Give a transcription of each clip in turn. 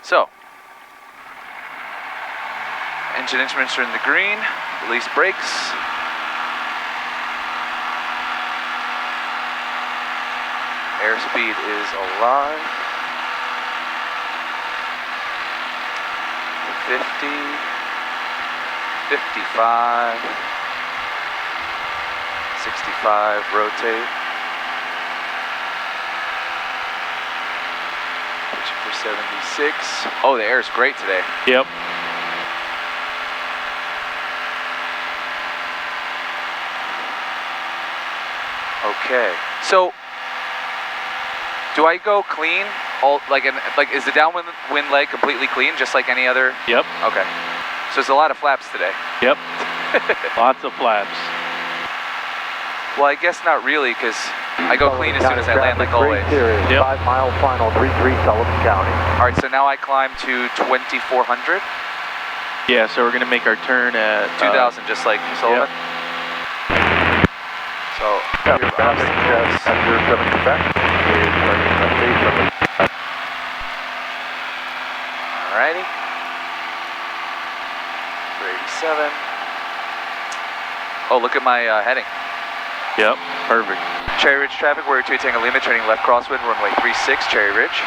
So, engine instruments are in the green, release brakes. Airspeed is alive. 50, 55, 65, rotate. Pitching for 76. Oh, the air is great today. Yep. Okay, so do I go clean? All is the downwind leg completely clean, just like any other? Yep. Okay. So there's a lot of flaps today. Yep. Lots of flaps. Well, I guess not really, because I go clean as soon as I land, like always. Yep. 5 mile final, 33 Sullivan County. All right, so now I climb to 2400. Yeah, so we're gonna make our turn at 2000, just like Sullivan. Yep. So, Copy, traffic, at 07 Quebec. Alrighty. 387. Oh, look at my heading. Yep, perfect. Cherry Ridge traffic, Warrior 2 Tango Lima, turning left crosswind, runway 36, Cherry Ridge.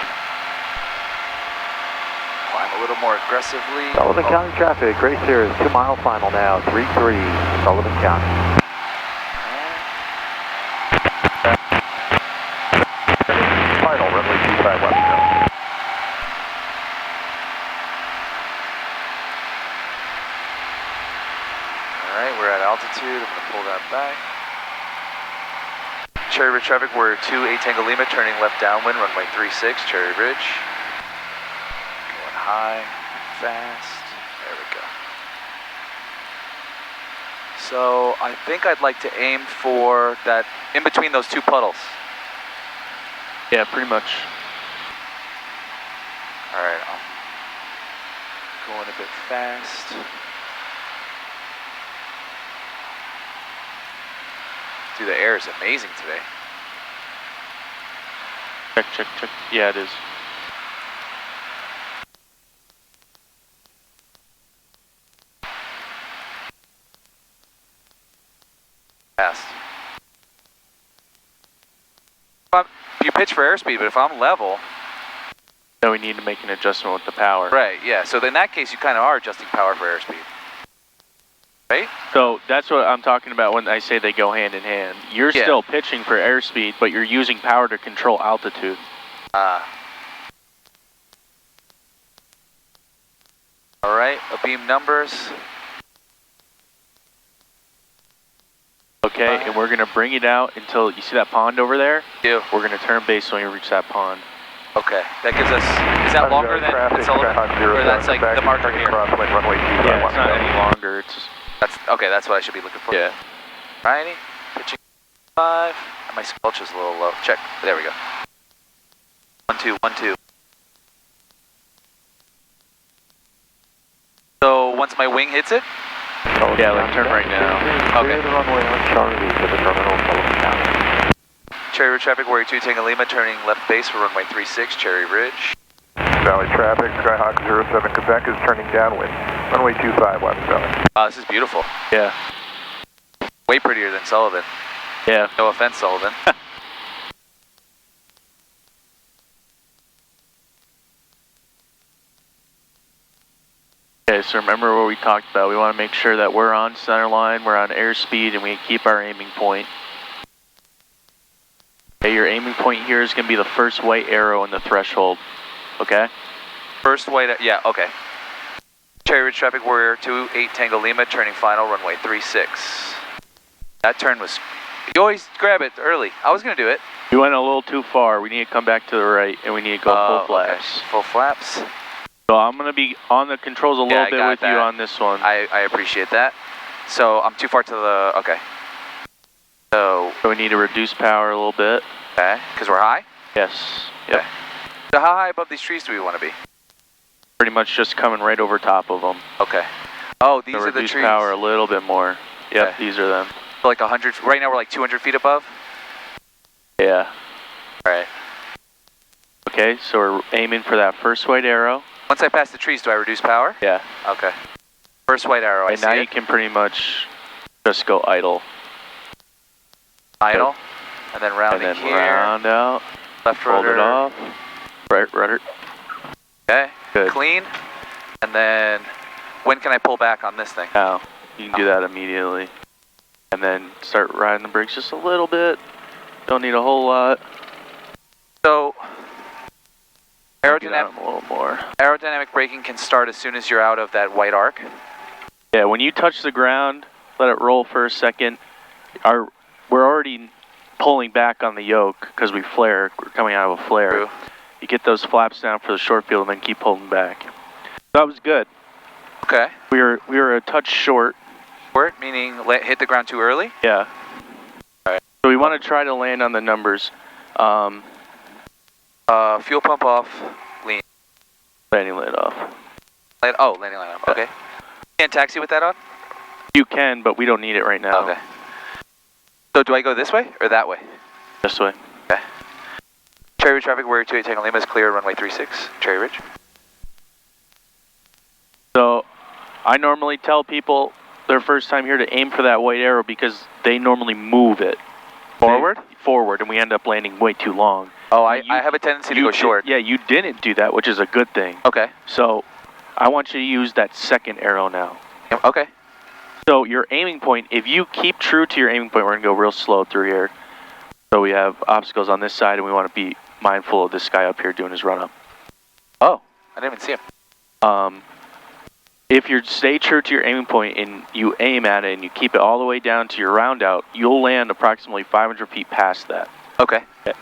Climb a little more aggressively. Sullivan County traffic, Gray Series, 2 mile final now, 33 Sullivan County. Final, runway 25 left. Alright, we're at altitude, I'm going to pull that back. Cherry Ridge traffic, Warrior 2 8 Tango Lima, turning left downwind, runway 36, Cherry Ridge. Going high, fast, there we go. So I think I'd like to aim for that, in between those two puddles. Yeah, pretty much. Alright, I'm going a bit fast. Dude, the air is amazing today. Check, check, check. Yeah, it is. Fast. You pitch for airspeed, but if I'm level... Then we need to make an adjustment with the power. Right, yeah. So in that case, you kind of are adjusting power for airspeed. Right? So that's what I'm talking about when I say they go hand in hand. You're still pitching for airspeed, but you're using power to control altitude. Alright, beam numbers. Okay, and we're going to bring it out until, you see that pond over there? Yeah. We're going to turn base when we reach that pond. Okay, that gives us, is that longer than Sullivan? Or that's like the marker here? Yeah, it's not any longer, it's... Okay, that's what I should be looking for. Yeah. Alrighty, pitching 5. My squelch is a little low. Check. There we go. 1 2 1 2. So once my wing hits it? Yeah, like turn right now. Okay. Cherry Ridge traffic, Warrior 2 Tango Lima, turning left base for runway 36, Cherry Ridge. Valley traffic, Skyhawk 07 Quebec is turning downwind. Runway 25 left Valley. This is beautiful. Yeah. Way prettier than Sullivan. Yeah. No offense, Sullivan. Okay, so remember what we talked about. We want to make sure that we're on center line, we're on airspeed, and we keep our aiming point. Okay, your aiming point here is going to be the first white arrow in the threshold. Okay? First white, yeah, okay. Cherry Ridge traffic, Warrior 2 8 Tango Lima, turning final, runway 36. That turn was, you always grab it early. I was going to do it. You went a little too far. We need to come back to the right, and we need to go full flaps. Okay. Full flaps. So I'm going to be on the controls a little bit with you on this one. I appreciate that. So I'm too far to the, okay. So we need to reduce power a little bit. Okay, because we're high? Yes. Yep. Okay. So how high above these trees do we want to be? Pretty much just coming right over top of them. Okay. Oh, these so are the trees. trees. Reduce power a little bit more. Yep, Okay. These are them. So like 100, right now we're like 200 feet above? Yeah. Alright. Okay, so we're aiming for that first white arrow. Once I pass the trees, do I reduce power? Yeah. Okay. First white arrow, I And see now it. you can pretty much just go idle. Idle. And then rounding and then here. round out. Left Hold rudder. it off. Right rudder. Okay. Good. Clean. And then when can I pull back on this thing? Now, you can do that immediately. And then start riding the brakes just a little bit. Don't need a whole lot. So, A little more. aerodynamic braking can start as soon as you're out of that white arc? Yeah, when you touch the ground, let it roll for a second. We're already pulling back on the yoke because we flare. We're coming out of a flare. True. You get those flaps down for the short field and then keep pulling back. That was good. Okay. We were a touch short. Short, meaning hit the ground too early? Yeah. Alright. So we want to try to land on the numbers. Fuel pump off, lean. Landing light off. Landing light off, okay. Can't taxi with that on? You can, but we don't need it right now. Okay. So do I go this way or that way? This way. Okay. Cherry Ridge traffic, Warrior 28 Tango Lima is clear, runway 36, Cherry Ridge. So I normally tell people their first time here to aim for that white arrow because they normally move it. Forward? Forward, and we end up landing way too long. Oh, I have a tendency to go short. Yeah, you didn't do that, which is a good thing. Okay. So I want you to use that second arrow now. Okay. So your aiming point, if you keep true to your aiming point, we're going to go real slow through here. So we have obstacles on this side, and we want to be mindful of this guy up here doing his run-up. Oh, I didn't even see him. If you stay true to your aiming point and you aim at it and you keep it all the way down to your round out, you'll land approximately 500 feet past that. Okay. Okay.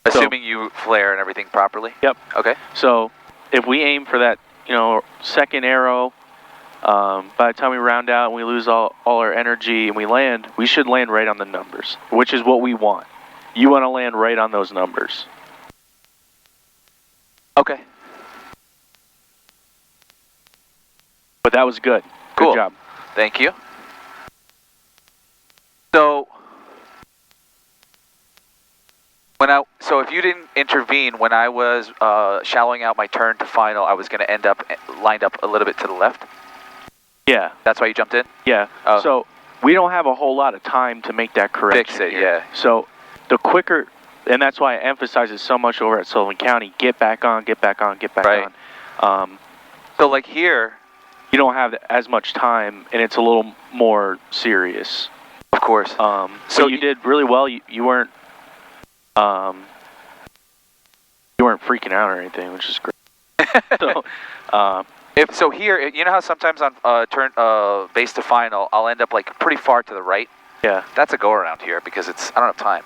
Assuming you flare and everything properly? Yep. Okay. So if we aim for that, second arrow, by the time we round out and we lose all our energy and we land, we should land right on the numbers, which is what we want. You want to land right on those numbers. Okay. But that was good. Cool. Good job. Thank you. So if you didn't intervene when I was shallowing out my turn to final, I was going to end up lined up a little bit to the left? Yeah. That's why you jumped in? Yeah. Oh. So we don't have a whole lot of time to make that correction. Fix it, here. yeah. So the quicker, and that's why I emphasize it so much over at Sullivan County, get back on, get back on, get back right. on. So like here, you don't have as much time, and it's a little more serious. of course. So you did really well. You weren't freaking out or anything, which is great. So, here, you know how sometimes on turn base to final, I'll end up like pretty far to the right. yeah. That's a go around here because I don't have time.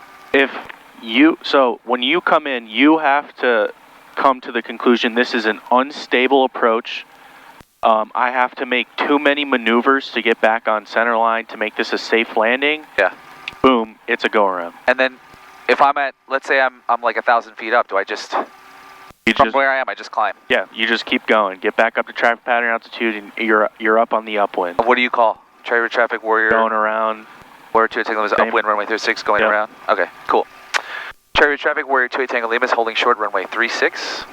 When you come in, you have to come to the conclusion this is an unstable approach. I have to make too many maneuvers to get back on center line to make this a safe landing. Yeah. Boom, it's a go around. And then if I'm at, let's say I'm like 1,000 feet up, do I just, from where I am, I just climb? Yeah, you just keep going. Get back up to traffic pattern altitude, and you're up on the upwind. What do you call? Cherry Ridge traffic, Warrior? Going around. Warrior 28 Tango Lima is upwind, runway 36, going around? Okay, cool. Cherry Ridge traffic, Warrior 28 Tango Lima is holding short, runway 36.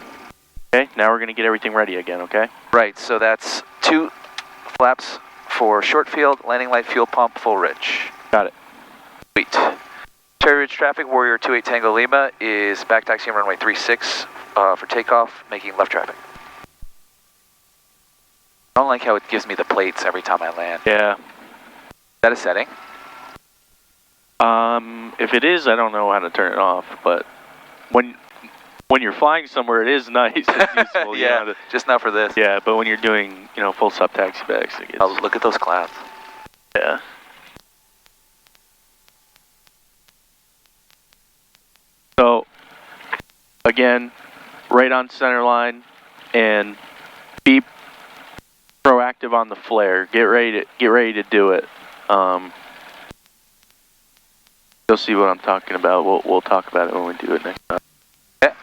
Okay, now we're going to get everything ready again, okay? Right, so that's 2 flaps for short field, landing light, fuel pump, full rich. Got it. Sweet. Cherry Ridge traffic, Warrior 28 Tango Lima is back taxiing runway 36 for takeoff, making left traffic. I don't like how it gives me the plates every time I land. Yeah. Is that a setting? If it is, I don't know how to turn it off, but when you're flying somewhere, it is nice. It's useful, yeah, just not for this. Yeah, but when you're doing, full sub taxi bags, it gets... Oh, look at those clouds. Yeah. So, again, right on center line, and be proactive on the flare. Get ready to do it. You'll see what I'm talking about. We'll talk about it when we do it next time. Okay.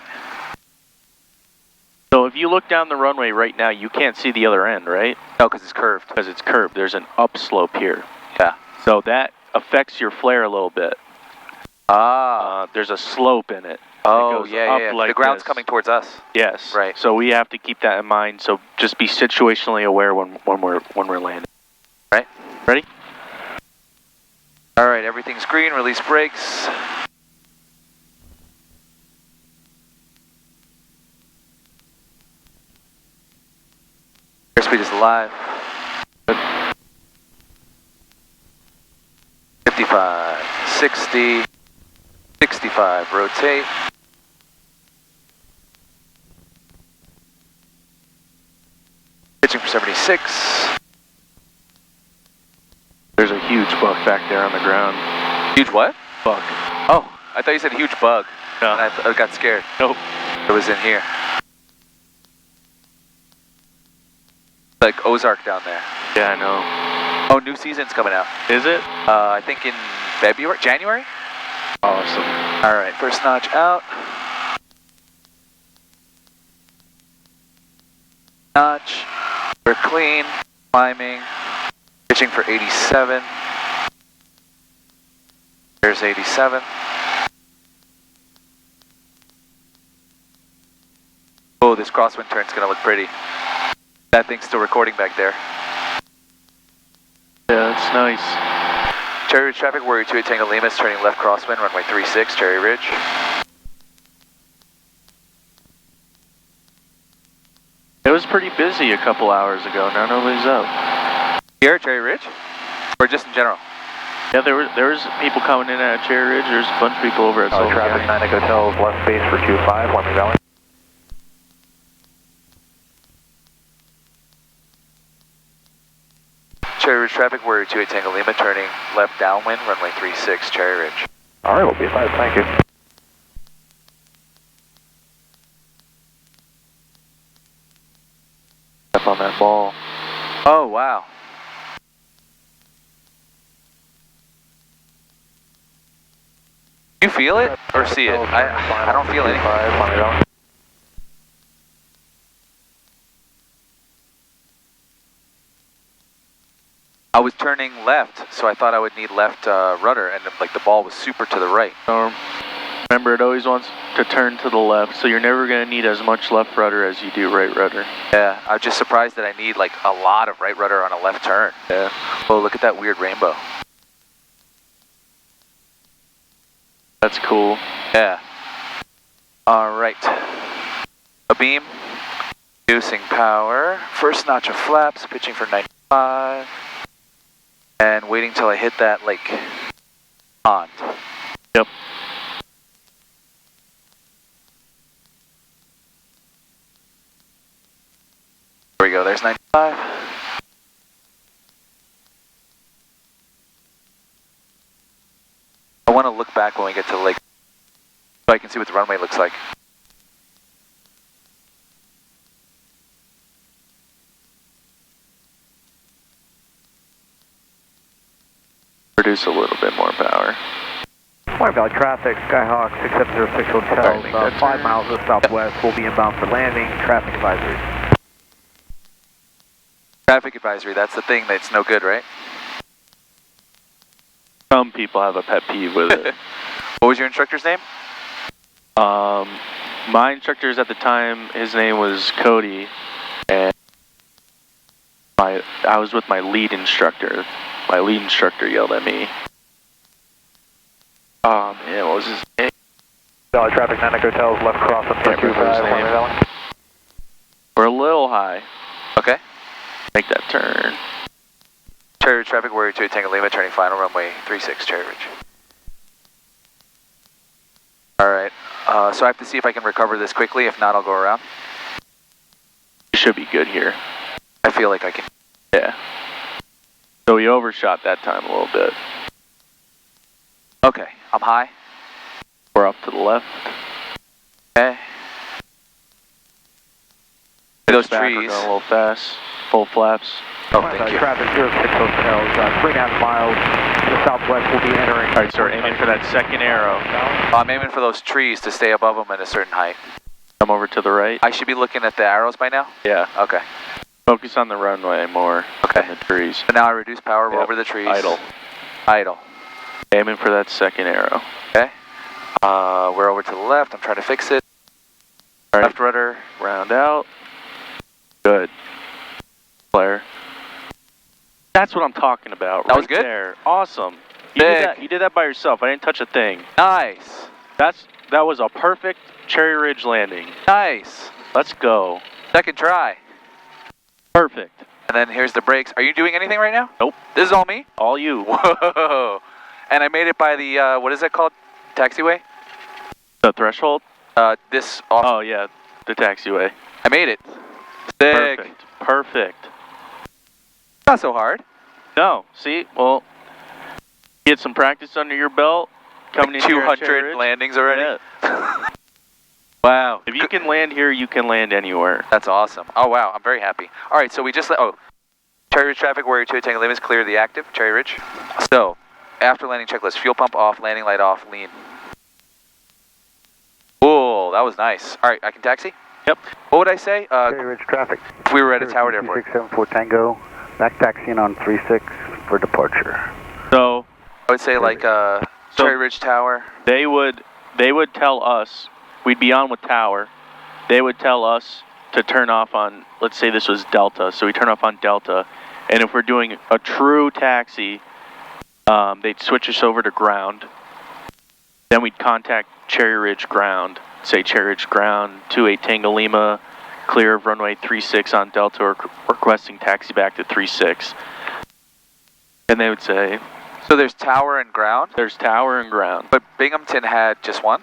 So if you look down the runway right now, you can't see the other end, right? No, because it's curved. Because it's curved. There's an upslope here. Yeah. So that affects your flare a little bit. Ah. There's a slope in it. Oh, goes yeah, up yeah. like the ground's this. coming towards us. Yes. Right. So we have to keep that in mind. So just be situationally aware when we're landing. Right. Ready? All right, everything's green. Release brakes. Airspeed is alive. 55, 60, 65, rotate. Pitching for 76. There's a huge buck back there on the ground. Huge what? Buck. Oh, I thought you said huge bug. No. And I got scared. Nope. It was in here. Like Ozark down there. Yeah, I know. Oh, new season's coming out. Is it? I think in February, January? Awesome. All right, first notch out. Notch. We're clean. Climbing. Pitching for 87. There's 87. Oh, this crosswind turn's gonna look pretty. That thing's still recording back there. Yeah, that's nice. Cherry Ridge traffic, Warrior 28 Tango Lima is turning left crosswind, runway 36, Cherry Ridge. It was pretty busy a couple hours ago. Now nobody's up. Here at Cherry Ridge? Or just in general? Yeah, there was people coming in at Cherry Ridge. There's a bunch of people over at Sullivan Traffic County. 9 Hotels, left base for 25, Wyoming Valley. Cherry Ridge traffic, Warrior 28 Tango Lima, turning left downwind, runway 36, Cherry Ridge. All right, we'll be advised. Thank you. Up on that ball. Oh, wow. You feel it or see it? I don't feel anything. I was turning left, so I thought I would need left rudder, and like the ball was super to the right. Remember, it always wants to turn to the left, so you're never going to need as much left rudder as you do right rudder. Yeah, I'm just surprised that I need like a lot of right rudder on a left turn. Yeah. Oh, look at that weird rainbow. That's cool. Yeah. All right. A beam. Reducing power. First notch of flaps, pitching for 95. And waiting till I hit that, like, pond. Yep. There we go, there's 95. I want to look back when we get to the lake, so I can see what the runway looks like. Produce a little bit more power. Wyoming Valley traffic, Skyhawk 6706 Hotels, 5 miles to the southwest. We'll be inbound for landing. Traffic advisory. Traffic advisory, that's the thing that's no good, right? Some people have a pet peeve with it. What was your instructor's name? My instructors at the time, his name was Cody, and I was with my lead instructor. My lead instructor yelled at me. Oh man, what was his name? Valley traffic, 9 Hotels, left cross up Can't remember his 25, Wyoming name. Valley. We're a little high. Okay. Make that turn. Cherry Ridge traffic, Warrior 28 Tango Lima, turning final, runway 36, Cherry Ridge. Alright, so I have to see if I can recover this quickly. If not, I'll go around. You should be good here. I feel like I can. Yeah. So we overshot that time a little bit. Okay, I'm high. We're up to the left. Okay. Those Back, we're trees. going a little fast. Full flaps. Oh, thank you. Traffic 06 Hotels, 3.5 miles to the southwest. We'll be entering. All right, so we're aiming for that second arrow. I'm aiming for those trees to stay above them at a certain height. Come over to the right. I should be looking at the arrows by now? Yeah. Okay. Focus on the runway more than the trees. So now I reduce power, we're Yep. over the trees. Idle. Idle. Aiming for that second arrow. Okay. We're over to the left. I'm trying to fix it. All right. Left rudder. Round out. Good. Flare. That's what I'm talking about. That was right good? there. Awesome. Big. You did that by yourself. I didn't touch a thing. Nice. That was a perfect Cherry Ridge landing. Nice. Let's go. Second try. Perfect. And then here's the brakes. Are you doing anything right now? Nope. This is all me? All you. Whoa. And I made it by the, what is that called? Taxiway? The threshold? This off. Oh, yeah. The taxiway. I made it. Sick. Perfect. Perfect. Not so hard. No. See? Well, get some practice under your belt. Coming Like in here at 200 Cherry Ridge. landings already? Yeah. Wow. If you can land here, you can land anywhere. That's awesome. Oh, wow. I'm very happy. All right, so we just Cherry Ridge traffic, Warrior 2, Tango Lima is clear the active, Cherry Ridge. So, after landing checklist, fuel pump off, landing light off, lean. Cool, that was nice. All right, I can taxi? Yep. What would I say? Cherry Ridge traffic. If we were at a Howard Airport. 674 Tango, back taxiing on 36 for departure. So, I would say like Cherry Ridge Tower. they would tell us, we'd be on with Tower, they would tell us to turn off on, let's say this was Delta, so we turn off on Delta, and if we're doing a true taxi, they'd switch us over to ground, then we'd contact Cherry Ridge ground, say Cherry Ridge ground, 28 Tango Lima, clear of runway 36 on Delta, or requesting taxi back to 36. And they would say, So there's Tower and ground, there's Tower and ground. but Binghamton had just one?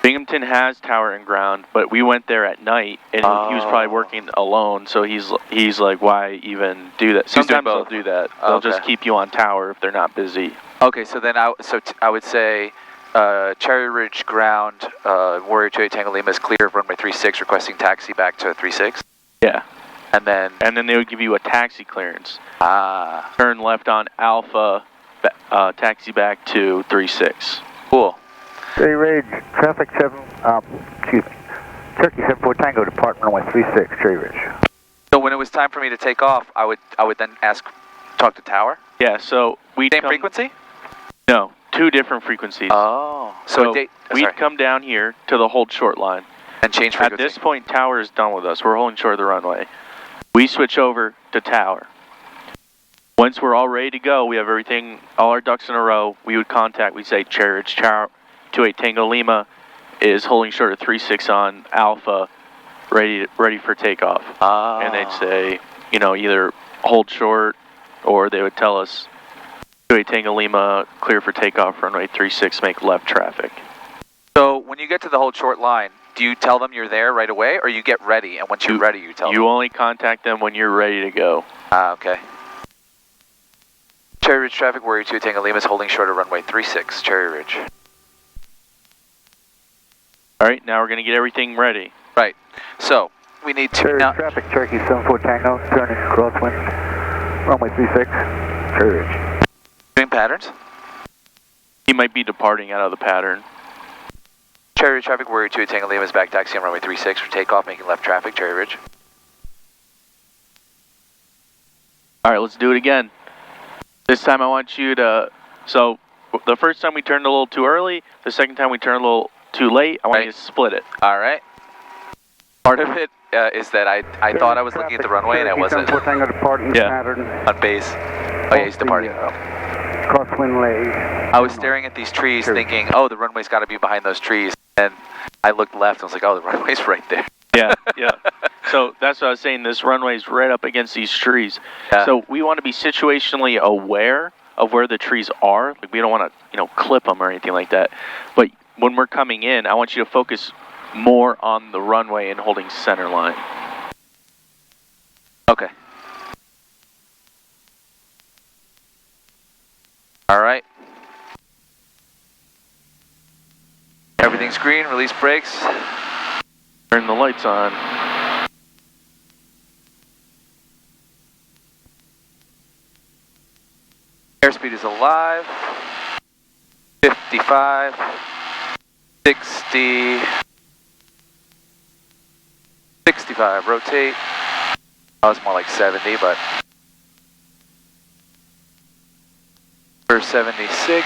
Binghamton has Tower and ground, but we went there at night, and he was probably working alone, so he's like, why even do that? Sometimes they'll do that. They'll just keep you on Tower if they're not busy. Okay, so then I would say Cherry Ridge ground, Warrior 28 Tango Lima is clear of runway 36, requesting taxi back to 36. Yeah. And then they would give you a taxi clearance. Ah. Turn left on Alpha, taxi back to 36. Cool. Cherry Ridge traffic Turkey 74 Tango, depart runway 36, Cherry Ridge. So when it was time for me to take off, I would then talk to Tower? Yeah, so we'd Same frequency? No, 2 different frequencies. Oh. So we'd come down here to the hold short line. And change frequency. At this point, Tower is done with us. We're holding short of the runway. We switch over to Tower. Once we're all ready to go, we have everything, all our ducks in a row, we'd say Cherry Ridge Tower, 28 Tango Lima is holding short of 36 on Alpha, ready for takeoff. Ah. And they'd say, either hold short, or they would tell us, 28 Tango Lima, clear for takeoff, runway 36, make left traffic. So when you get to the hold short line, do you tell them you're there right away, or you get ready, and once you're ready, you tell them? You only contact them when you're ready to go. Ah, okay. Cherry Ridge traffic, Warrior 2 Tango Lima is holding short of runway 36, Cherry Ridge. All right, now we're going to get everything ready. Right. So we need to Cherry now. Ridge traffic, Turkey 74 Tango, turning crosswind, runway 36, Cherry Ridge. Doing patterns. He might be departing out of the pattern. Cherry Ridge traffic, Warrior 2 Tango Lima is back taxi on runway 36 for takeoff, making left traffic, Cherry Ridge. All right, let's do it again. This time I want you to, so the first time we turned a little too early, the second time we turned a little too late, I want you to split it. All right. Part of it is that I thought I was looking at the runway and I wasn't. Yeah. On base. Oh yeah, he's departing. Crosswind lay. I was staring at these trees thinking, oh, the runway's got to be behind those trees. And I looked left and was like, oh, the runway's right there. Yeah, yeah. So that's what I was saying, this runway's right up against these trees. Yeah. So we want to be situationally aware of where the trees are. Like, we don't want to, clip them or anything like that. But when we're coming in, I want you to focus more on the runway and holding center line. Okay. All right. Everything's green, release brakes. Turn the lights on. Airspeed is alive. 55, 60, 65, rotate. Oh, it's more like 70, but for 76.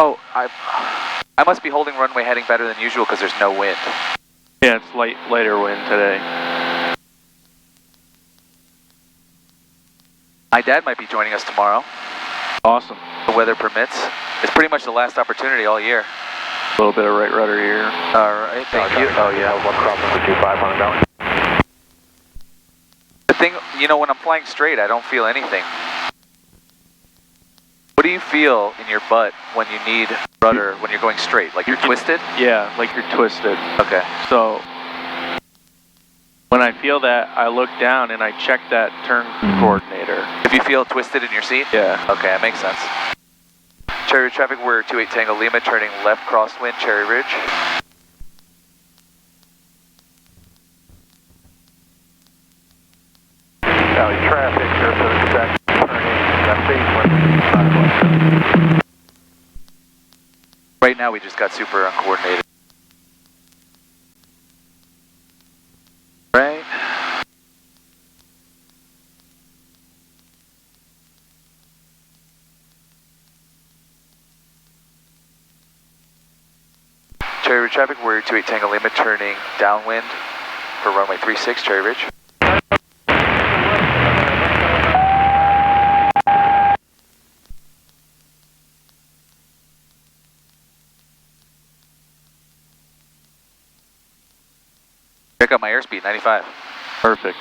Oh, I must be holding runway heading better than usual because there's no wind. Yeah, it's lighter wind today. My dad might be joining us tomorrow. Awesome. The weather permits. It's pretty much the last opportunity all year. A little bit of right rudder here. All right, thank you. Oh yeah, one crop number 2500 down. The thing, you know, when I'm flying straight, I don't feel anything. What do you feel in your butt when you need rudder when you're going straight? Like you're twisted? Yeah, like you're twisted. Okay. So when I feel that, I look down and I check that turn coordinator. If you feel twisted in your seat? Yeah. Okay, that makes sense. Cherry Ridge traffic, we're 28 Tango Lima, turning left crosswind, Cherry Ridge. Valley traffic, airport exact turning left base wind. Right now we just got super uncoordinated. Right. Cherry Ridge traffic, we're 28 Tango Lima, turning downwind for runway 36, Cherry Ridge. Check out my airspeed, 95. Perfect.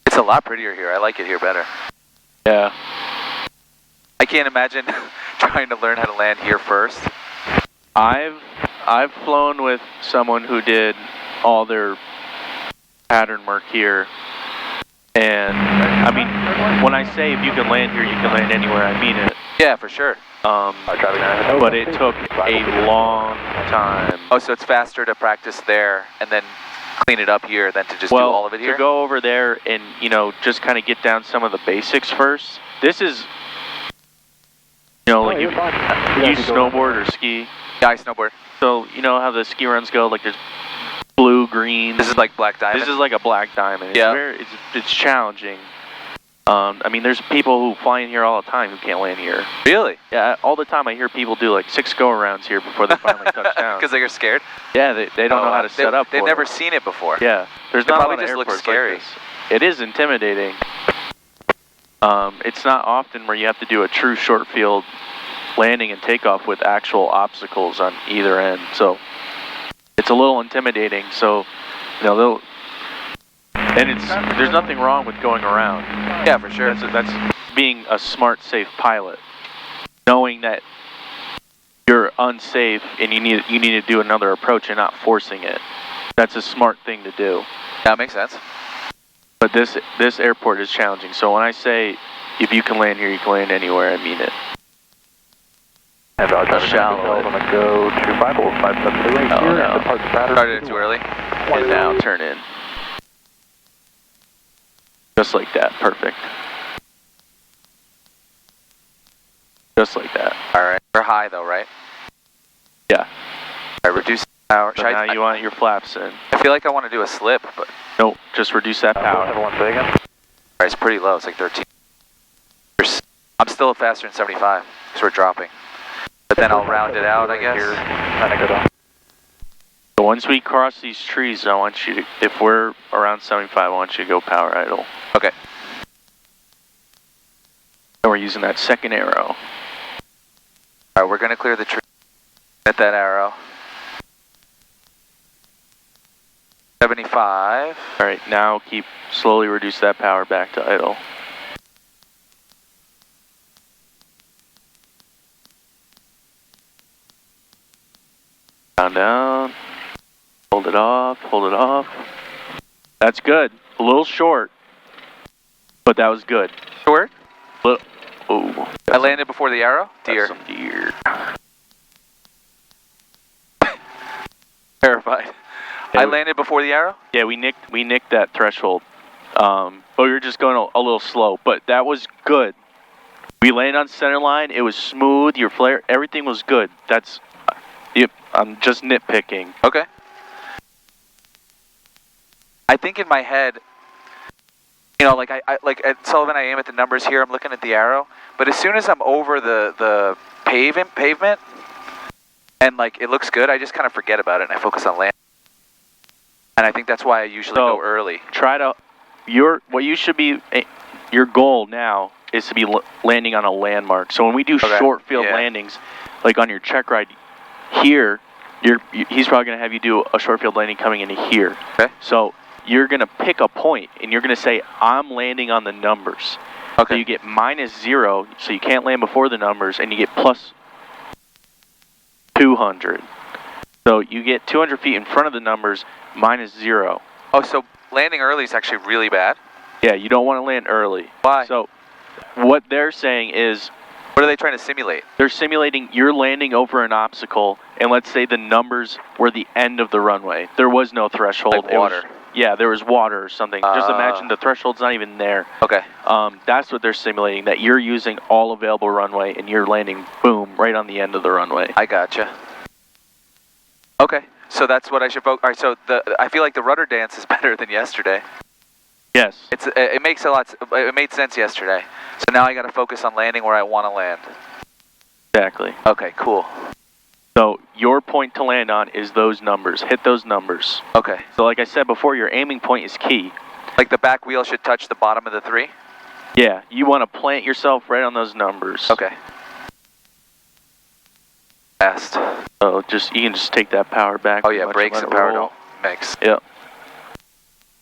It's a lot prettier here. I like it here better. Yeah. I can't imagine trying to learn how to land here first. I've flown with someone who did all their pattern work here, and I mean, when I say if you can land here, you can land anywhere, I mean it. Yeah, for sure. But it took a long time. Oh, so it's faster to practice there and then clean it up here than to just do all of it here? To go over there and, you know, just kind of get down some of the basics first. This is, you know, like you snowboard or ski. Yeah, I snowboard. So, you know how the ski runs go, like there's blue, green. This is like black diamond? This is like a black diamond. Yeah. It's challenging. I mean, there's people who fly in here all the time who can't land here. Really? Yeah, all the time I hear people do like 6 go-arounds here before they finally touch down. Because they're scared? Yeah, they don't know how to set up. They've never seen it before. Yeah, there's It not probably a lot of just looks airports scary. like this. It is intimidating. It's not often where you have to do a true short field landing and takeoff with actual obstacles on either end. So it's a little intimidating. So, you know, there's nothing wrong with going around. Yeah, for sure. That's being a smart, safe pilot. Knowing that you're unsafe and you need to do another approach and not forcing it. That's a smart thing to do. That makes sense. But this airport is challenging. So when I say if you can land here, you can land anywhere, I mean it. And shallow. I'm gonna go to 57573 here. Oh, no. Depart the pattern. Started it too early. And now turn in. Just like that. Perfect. Just like that. All right. We're high though, right? Yeah. All right, reduce power. So now you want your flaps in. I feel like I want to do a slip, but... Nope, just reduce that power. Everyone say again? All right, it's pretty low. It's like 13. I'm still faster than 75, so we're dropping. But then I'll round it out, I guess. So once we cross these trees, I want you to, if we're around 75, I want you to go power idle. Okay. And we're using that second arrow. All right, we're going to clear the tree. At that arrow. 75. All right, now slowly reduce that power back to idle. Down. Hold it off, hold it off. That's good. A little short, but that was good. Short? Oh, I landed before the arrow? Deer. Some deer. Terrified. I landed before the arrow? Yeah, we nicked that threshold. But we were just going a little slow, but that was good. We landed on center line. It was smooth. Your flare, everything was good. That's, yep. I'm just nitpicking. Okay. I think in my head, you know, like like at Sullivan, I aim at the numbers here. I'm looking at the arrow, but as soon as I'm over the pavement, and like it looks good, I just kind of forget about it and I focus on land. And I think that's why I usually go early. Try to, what you should be, your goal now is to be landing on a landmark. So when we do short field landings, like on your check ride here, he's probably going to have you do a short field landing coming into here. Okay. So you're going to pick a point and you're going to say, I'm landing on the numbers. Okay. So you get -0, so you can't land before the numbers, and you get plus 200. So you get 200 feet in front of the numbers, -0. Oh, so landing early is actually really bad? Yeah, you don't want to land early. Why? So what they're saying is, what are they trying to simulate? they're simulating you're landing over an obstacle, and let's say the numbers were the end of the runway. There was no threshold. Like water. Yeah, there was water or something. Just imagine the threshold's not even there. Okay. That's what they're simulating, that you're using all available runway and you're landing, boom, right on the end of the runway. I gotcha. Okay, so that's what I should focus. All right, so I feel like the rudder dance is better than yesterday. Yes. It makes it made sense yesterday. So now I got to focus on landing where I want to land. Exactly. Okay, cool. So your point to land on is those numbers. Hit those numbers. Okay. So like I said before, your aiming point is key. Like the back wheel should touch the bottom of the 3? Yeah, you want to plant yourself right on those numbers. Okay. Fast. So you can just take that power back. Oh yeah, brakes and power don't mix. Yep.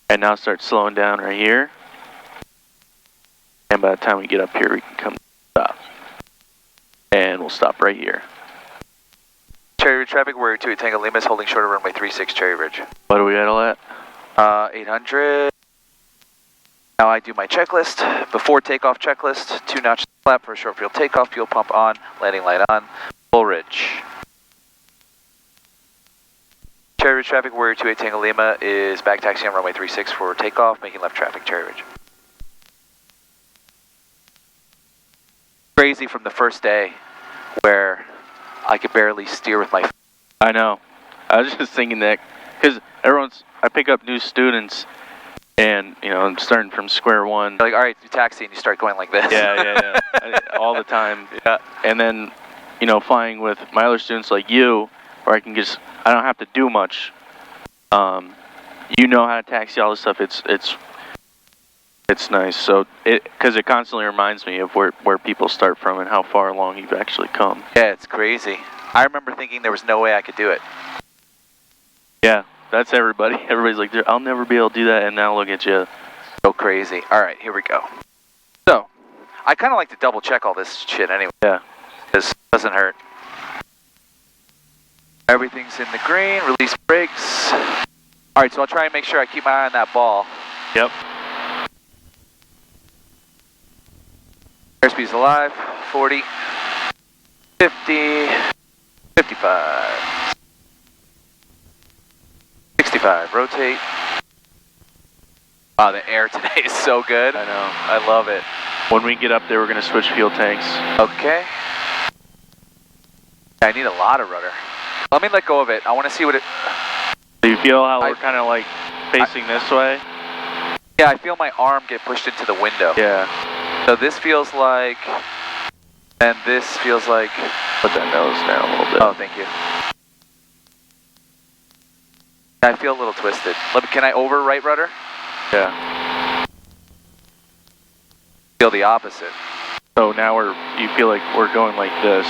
And now start slowing down right here. And by the time we get up here, we can come stop. And we'll stop right here. Cherry Ridge traffic, Warrior 2 at Tango Lima is holding short of runway 36 Cherry Ridge. What are we at all at? 800. Now I do my checklist. Before takeoff checklist, 2 notch flap for a short field takeoff, fuel pump on, landing light on, full ridge. Cherry Ridge traffic, Warrior 2 at Tango Lima is back taxiing on runway 36 for takeoff, making left traffic Cherry Ridge. Crazy from the first day where I could barely steer with my. I know. I was just thinking that because I pick up new students, and I'm starting from square one. You're like, all right, you taxi, and you start going like this. Yeah. All the time. Yeah. And then, flying with my other students like you, where I don't have to do much. You know how to taxi, all this stuff. It's nice. So because it constantly reminds me of where people start from and how far along you've actually come. Yeah, it's crazy. I remember thinking there was no way I could do it. Yeah, that's everybody. Everybody's like, I'll never be able to do that, and now look at you. So crazy. All right, here we go. So, I kind of like to double check all this shit anyway. Yeah. Because it doesn't hurt. Everything's in the green. Release brakes. All right, so I'll try and make sure I keep my eye on that ball. Yep. Airspeed's alive. 40. 50. 55. 65. Rotate. Wow, the air today is so good. I know. I love it. When we get up there, we're going to switch fuel tanks. Okay. I need a lot of rudder. Let me let go of it. I want to see what it... Do you feel how we're kind of like facing this way? Yeah, I feel my arm get pushed into the window. Yeah. So this feels like... And this feels like... Put that nose down a little bit. Oh, thank you. I feel a little twisted. Can I over right rudder? Yeah. Feel the opposite. So now you feel like we're going like this.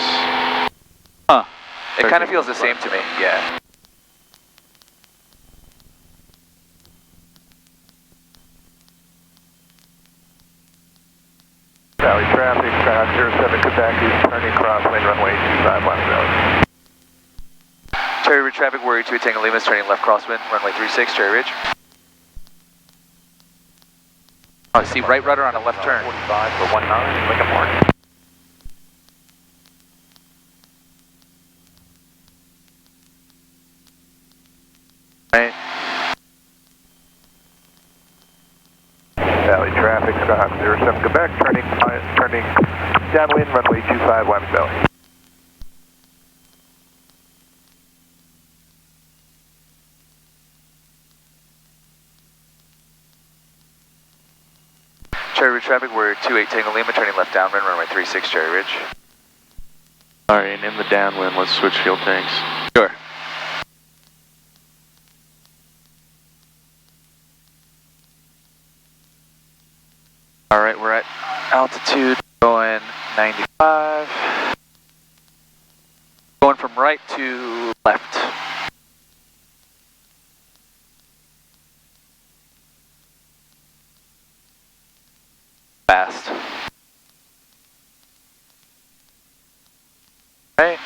Huh. It kind of feels the same to me, yeah. Valley traffic, 07 Quebec is turning crosswind runway 25 left road. Cherry Ridge traffic, Warrior 2 Tango Lima is turning left crosswind, runway 36, Cherry Ridge. Oh, I see right rudder on a left turn. 45 for 19, Lincoln Park. Right. Valley traffic, Skyhawk 07 Quebec, turning downwind, runway 25, Wyoming Valley. Cherry Ridge traffic, we're 28 Tango Lima, turning left downwind, runway 36 Cherry Ridge. Alright, and in the downwind, let's switch fuel tanks. Sure. Alright, we're at altitude, going 95. Going from right to left. Fast. Right.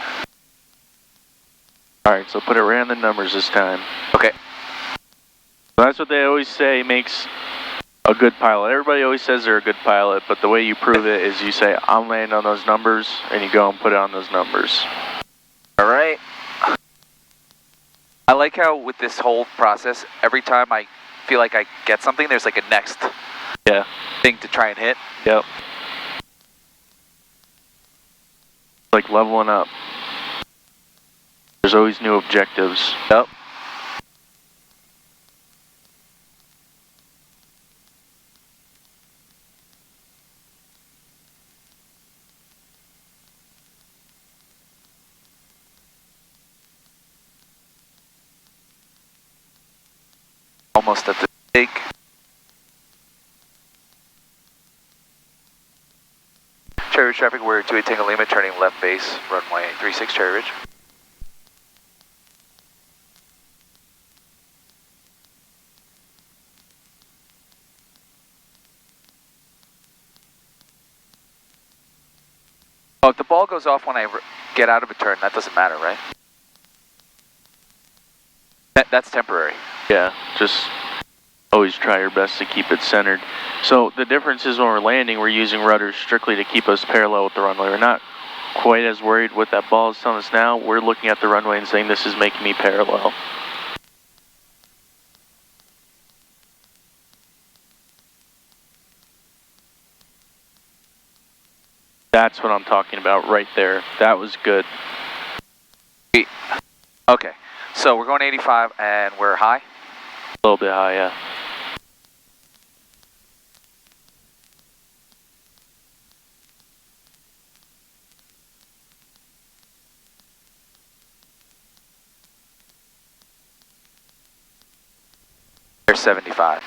Alright, so put it right on the numbers this time. Okay. So that's what they always say makes a good pilot. Everybody always says they're a good pilot, but the way you prove it is you say, I'm landing on those numbers, and you go and put it on those numbers. Alright. I like how with this whole process, every time I feel like I get something, there's like a next thing to try and hit. Yep. Like leveling up. There's always new objectives. Yep. Almost at the take. Cherry Ridge traffic, we're 28 Tango Lima, turning left base, runway 36 Cherry Ridge. Oh, if the ball goes off when I get out of a turn, that doesn't matter, right? That's temporary. Yeah, just always try your best to keep it centered. So the difference is when we're landing, we're using rudders strictly to keep us parallel with the runway. We're not quite as worried what that ball is telling us now. We're looking at the runway and saying, this is making me parallel. That's what I'm talking about right there. That was good. Okay, so we're going 85 and we're high? A little bit high, yeah. There's 75.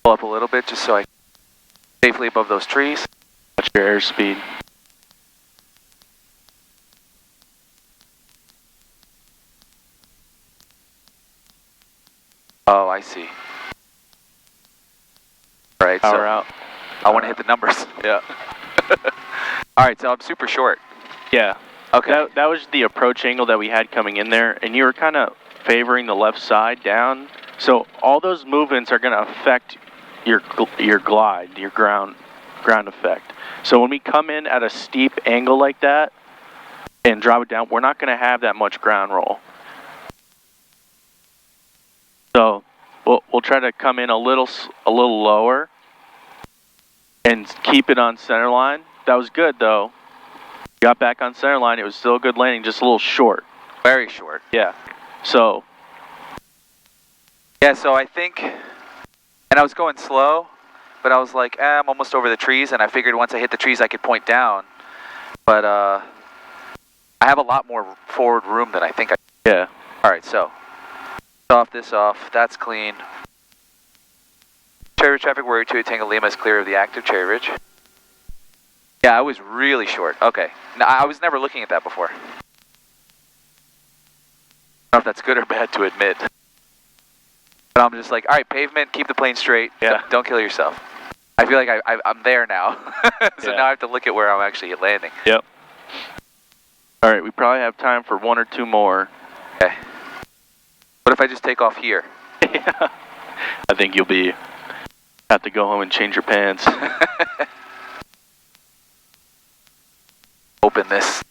Pull up a little bit just so I can safely above those trees. Watch your airspeed. Oh, I see. Right, Power so out. I want to hit the numbers. Yeah. All right, so I'm super short. Yeah. Okay. That was the approach angle that we had coming in there, and you were kind of favoring the left side down. So all those movements are going to affect your glide, your ground effect. So when we come in at a steep angle like that and drop it down, we're not going to have that much ground roll. So we'll try to come in a little lower and keep it on center line. That was good though. Got back on center line. It was still a good landing, just a little short. Very short. Yeah. So. Yeah, so I think, and I was going slow, but I was like, I'm almost over the trees, and I figured once I hit the trees I could point down. But I have a lot more forward room than I think I. Yeah. All right, so off this off. That's clean. Cherry Ridge traffic, we're 28 Tango Lima is clear of the active Cherry Ridge. Yeah, I was really short. Okay. No, I was never looking at that before. I don't know if that's good or bad to admit. But I'm just like, all right, pavement, keep the plane straight. Yeah. Don't kill yourself. I feel like I'm there now. So yeah. now I have to look at where I'm actually landing. Yep. All right, we probably have time for one or two more. Okay. What if I just take off here? Yeah. I think you'll have to go home and change your pants. Open this.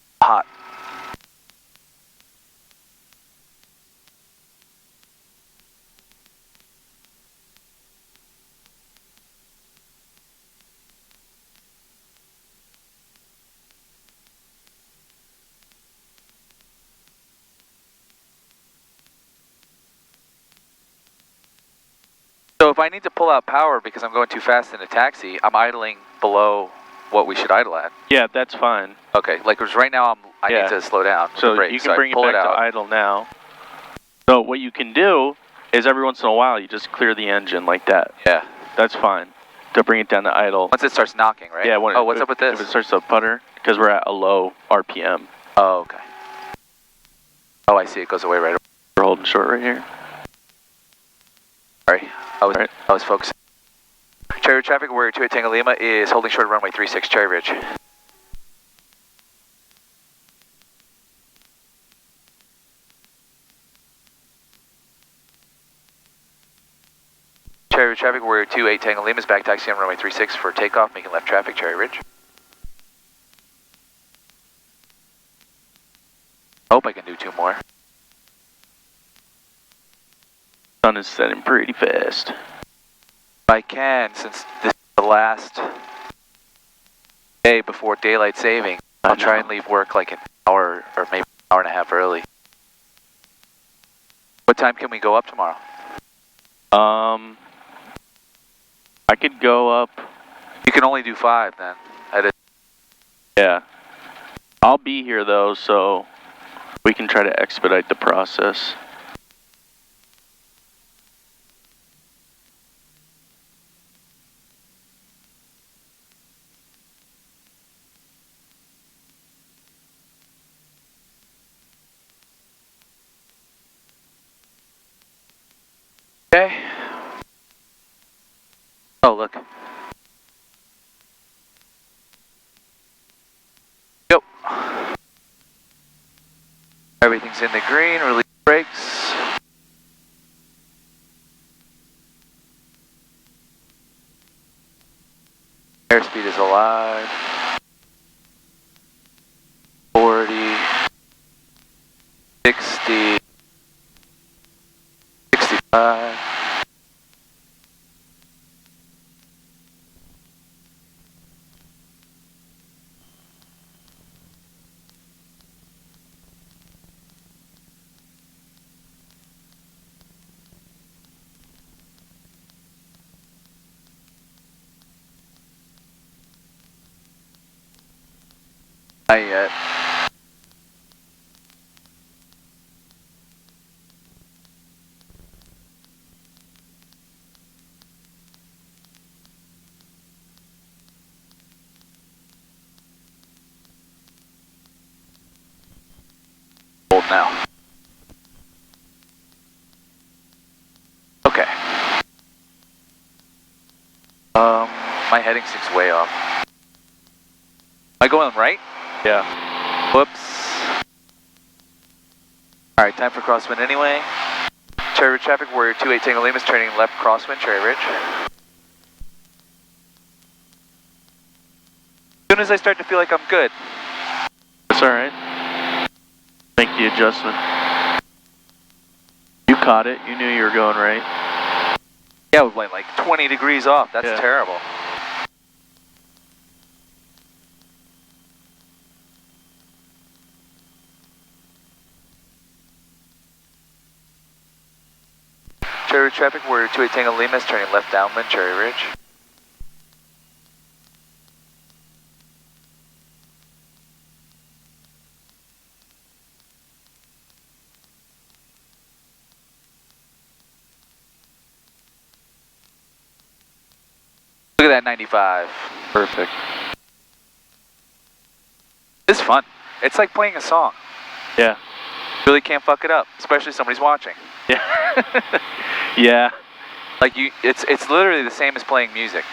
So if I need to pull out power because I'm going too fast in a taxi, I'm idling below what we should idle at. Yeah, that's fine. Okay, like 'cause right now I need to slow down. So brake, you can bring it pull back out. to idle now. So what you can do is every once in a while you just clear the engine like that. Yeah. That's fine to bring it down to idle. Once it starts knocking, right? Yeah. What's up with this? If it starts to putter, because we're at a low RPM. Oh, okay. Oh, I see. It goes away right away. We're holding short right here. Sorry, I was focusing. Cherry Ridge traffic, Warrior 28 Tango Lima is holding short of runway 36 Cherry Ridge. Cherry Ridge traffic, Warrior 28 Tango Lima is back taxi on runway 36 for takeoff, making left traffic, Cherry Ridge. Hope I can do 2 more. Sun is setting pretty fast. If I can, since this is the last day before daylight saving, I'll try and leave work like an hour or maybe an hour and a half early. What time can we go up tomorrow? I could go up. You can only do 5 then. Yeah. I'll be here though, so we can try to expedite the process. Okay. Oh, look. Go. Everything's in the green. Release brakes. Airspeed is alive. 40. 60. 65. Not yet. Hold now. Okay. My heading syncs way off. Am I going right? Yeah. Whoops. Alright, time for crosswind anyway. Cherry Ridge traffic, Warrior 28 Tango Lima is turning left crosswind, Cherry Ridge. As soon as I start to feel like I'm good. That's alright. Make the adjustment. You caught it. You knew you were going right. Yeah, we went like 20 degrees off. That's terrible. Cherry Ridge traffic, Warrior 28 Tango Lima is turning left downwind, Cherry Ridge. Look at that 95. Perfect. It's fun. It's like playing a song. Yeah. Really can't fuck it up, especially if somebody's watching. Yeah. Yeah. Like it's literally the same as playing music.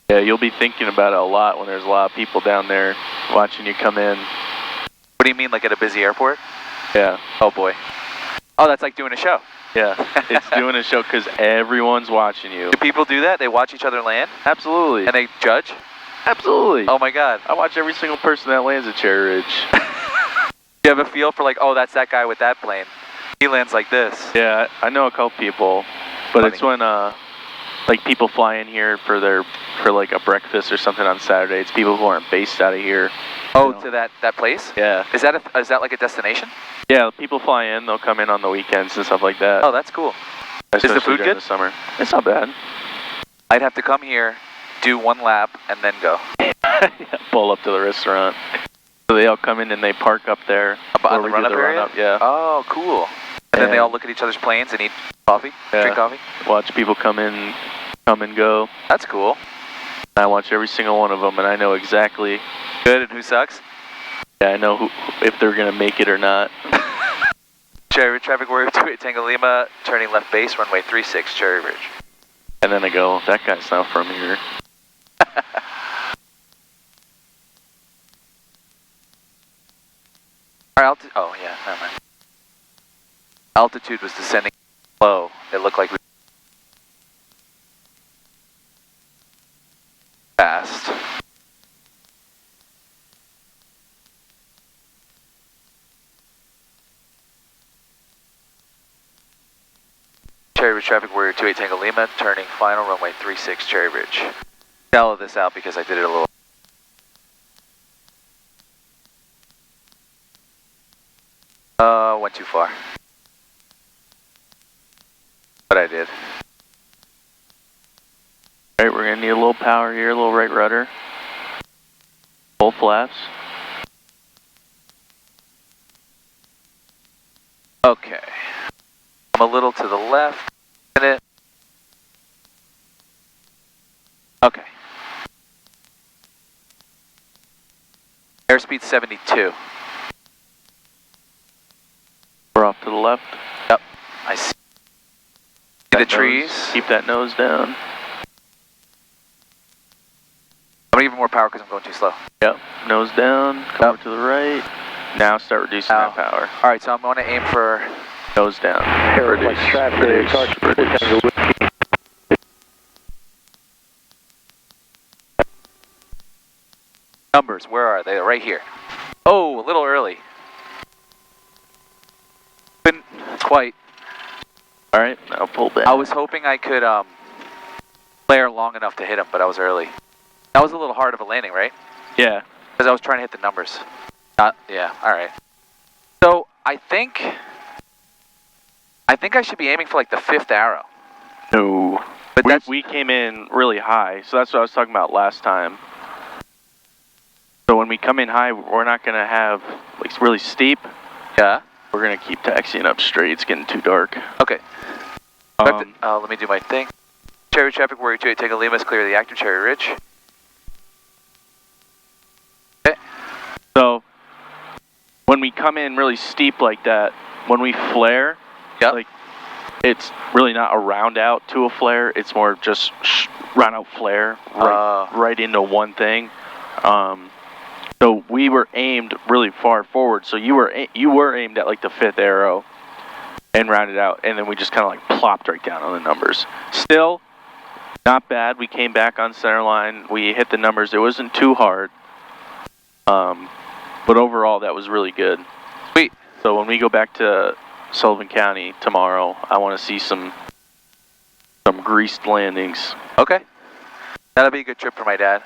Yeah, you'll be thinking about it a lot when there's a lot of people down there watching you come in. What do you mean, like at a busy airport? Yeah. Oh boy. Oh, that's like doing a show. Yeah. It's doing a show because everyone's watching you. Do people do that? They watch each other land? Absolutely. And they judge? Absolutely. Oh my god. I watch every single person that lands at Cherry Ridge. You have a feel for like, oh, that's that guy with that plane. He lands like this. Yeah, I know a couple people, but Funny. it's when like people fly in here for like a breakfast or something on Saturday. It's people who aren't based out of here. Oh, you know. to that place? Yeah. Is that like a destination? Yeah, people fly in. They'll come in on the weekends and stuff like that. Oh, that's cool. the food during good? The summer. It's not bad. I'd have to come here, do 1 lap, and then go. Pull up to the restaurant. So they all come in and they park up there. On the run-up area? Yeah. Oh, cool. And then they all look at each other's planes and eat coffee? Yeah. Drink coffee? Watch people come and go. That's cool. I watch every single one of them, and I know exactly. Good, and who sucks? Yeah, I know if they're going to make it or not. Cherry Ridge, traffic warrior 28 Tango Lima, turning left base, runway 36, Cherry Ridge. And then I go, that guy's not from here. Our oh yeah, never mind. Altitude was descending low. It looked like we fast. Cherry Ridge traffic warrior 28 Tango Lima, turning final runway 36 Cherry Ridge. Shallow this out because I did it a little. Went too far. But I did. Alright, we're going to need a little power here, a little right rudder. Full flaps. Okay. I'm a little to the left. Minute. Okay. Airspeed 72. We're off to the left. Yep. I see the trees. Keep that nose down. I'm gonna give it more power because I'm going too slow. Yep. Nose down. Come over to the right. Now start reducing that power. All right, so I'm going to aim for nose down. Reduce. Numbers. Where are they? Right here. Oh, a little early. Couldn't quite. All right, now pull back. I was hoping I could flare long enough to hit him, but I was early. That was a little hard of a landing, right? Yeah. Because I was trying to hit the numbers. Yeah, all right. So I think I should be aiming for like the 5th arrow. No. But we came in really high, so that's what I was talking about last time. So when we come in high, we're not going to have, like, really steep. Yeah. We're going to keep taxiing up straight. It's getting too dark. Okay. Let me do my thing. Cherry Ridge traffic warrior 28 Tango Lima is clear of the active Cherry Ridge. Okay. So when we come in really steep like that, when we flare, yep. like, it's really not a round out to a flare. It's more just round out flare right into one thing. So we were aimed really far forward. So you were aimed at like the 5th arrow and rounded out, and then we just kind of like plopped right down on the numbers. Still, not bad. We came back on center line. We hit the numbers. It wasn't too hard. But overall, that was really good. Sweet. So when we go back to Sullivan County tomorrow, I want to see some greased landings. Okay. That'll be a good trip for my dad.